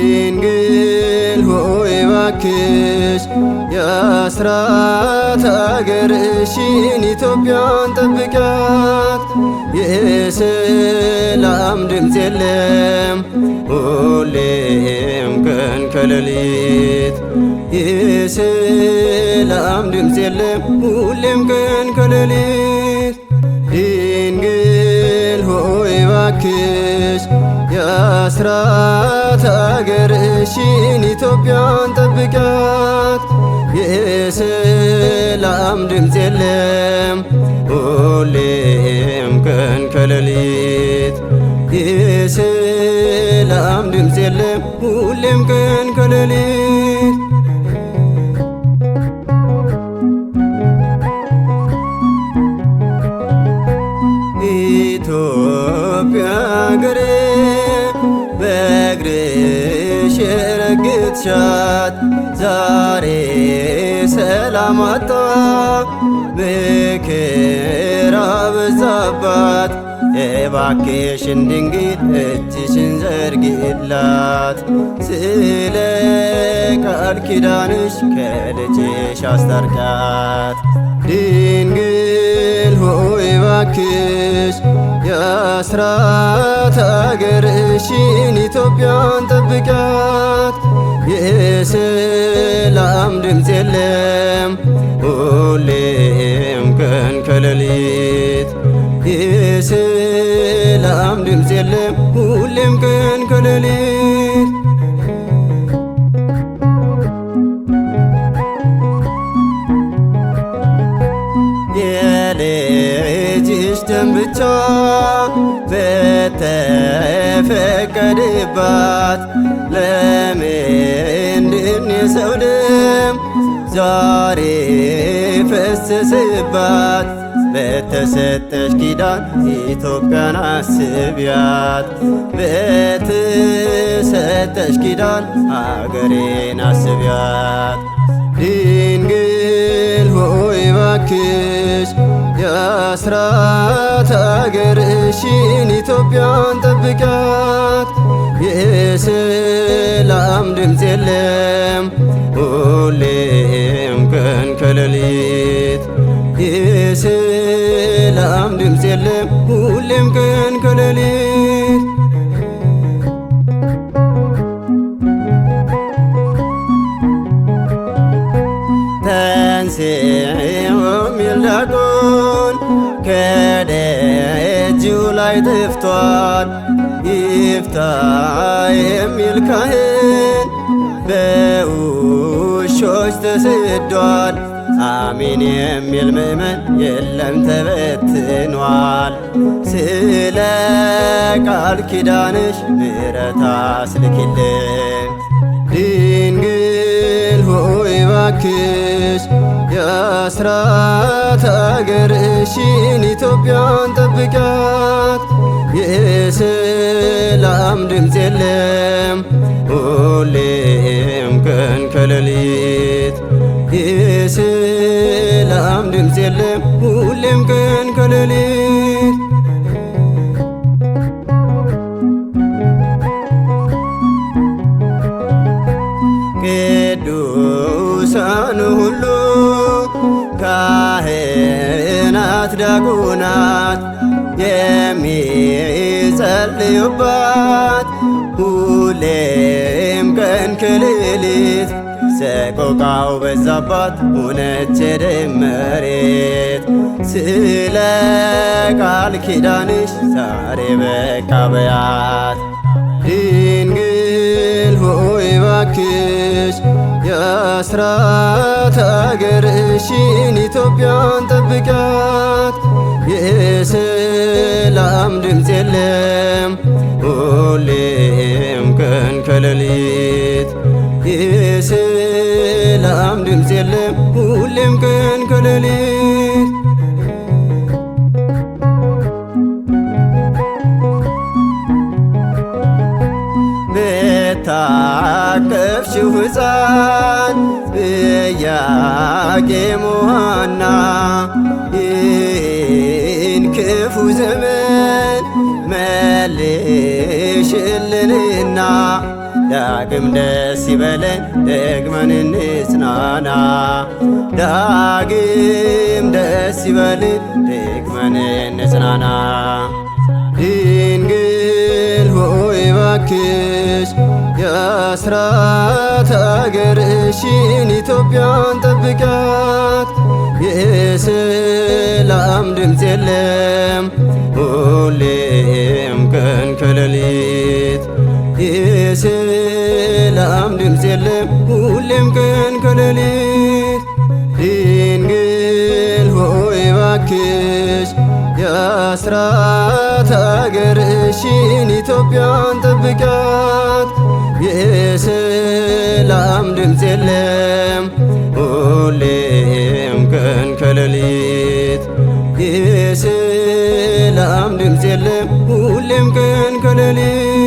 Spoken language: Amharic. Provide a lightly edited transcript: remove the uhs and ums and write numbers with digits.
ድንግል ሆይ ባክሽ የአስራት አገርሽን ኢትዮጵያን ጠብቂያት። የሰላም ድምፅ የለም ሁሌም ቀን ከሌሊት። የሰላም ድምፅ የለም ሁሌም ቀን ከሌሊት። ድንግል ሆይ ባክሽ የአስራት አገርሽን ኢትዮጵያን ጠብቂያት። የሰላም ድምፅ የለም ሁሌም ቀን ከሌሊት። የሰላም ድምፅ የለም ሁሌም ቀን ከሌሊት። ኢትዮጵያ አገሬ በእግርሽ የረገጥሻት ዛሬ ሰላም አጣ መከራ በዛባት። እባክሽን ድንግል እጅሽን ዘርጊላት ስለ ቃል ኪዳንሽ ከልጅሽ አስታርቂያት። ድንግል ሆይ ባክሽ የአስራት አገርሽን ኢትዮጵያን ጠብቂያት። የሰላም ድምፅ የለም ሁሌም ቀን ከሌሊት። የሰላም ድምፅ የለም ሁሌም ቀን ከሌሊት። የልጅሽ ደም ብቻ በተፈቀደባት ለምንድን የሰው ደም ዛሬ ፈሰሰባት? በተሰጠሽ ኪዳን ኢትዮጵያን አስቢያት። በተሰጠሽ ኪዳን አገሬን አስቢያት። ድንግል ሆይ ባክሽ የአስራት አገርሽን ኢትዮጵያን ጠብቂያት። የሰላም ድምፅ የለም ሁሌም ቀን ከሌሊት። የሰላም ድምፅ የለም ሁሌም ቀን ከሌሊት። ተንሥኦ የሚል ዲያቆን ከደጁ ላይ ጠፍቷል። ይፍታ የሚል ካህን በውሾች ተሰዷል። አሜን የሚል ምእመን የለም ተበትኗል። ስለ ቃል ኪዳንሽ ምሕረት አስልኪልን። ድንግል ሆይ ባክሽ የአስራት አገርሽን ኢትዮጵያን ጠብቂያት። የሰላም ድምፅ የለም ሁሌም ቀን ከሌሊት። የሰላም ድምፅ የለም ሁሌም ቀን ከሌሊት። ቅዱሳን ሁሉ ካህናት ዲያቆናት የሚጸልዩባት ሁሌም ቀን ከሌሊት። ሰቆቃው በዛባት ሆነች የደም መሬት። ስለ ቃል ኪዳንሽ ዛሬ በቃ በያት። ድንግል ሆይ ባክሽ የአስራት አገርሽን ኢትዮጵያን ጠብቂያት። የሰላም ድምፅ የለም ሁሌም ቀን ከሌሊት። የሰላም ድምፅ የለም ሁሌም ቀን ከሌሊት። የታቀፍሽው ሕፃን ኢያቄም ወሐና ይህን ክፉ ዘመን መልሽልንና ዳግም ደስ ይበለን ደግመን እንጽናና። ዳግም ደስ ይበለን ደግመን እንጽናና። ድንግል ሆይ እባክሽ የአስራት አገርሽን ኢትዮጵያን ጠብቂያት። የሰላም ድምፅ የለም ሁሌም ቀን ከሌሊት። የሰላም ድምፅ የለም ሁሌም ቀን ከሌሊት። ድንግል ሆይ እባክሽ የአስራት አገርሽን ኢትዮጵያን ጠብቂያት። የሰላም ድምፅ የለም ሁሌም ቀን ከሌሊት። የሰላም ድምፅ የለም ሁሌም ቀን ከሌሊት።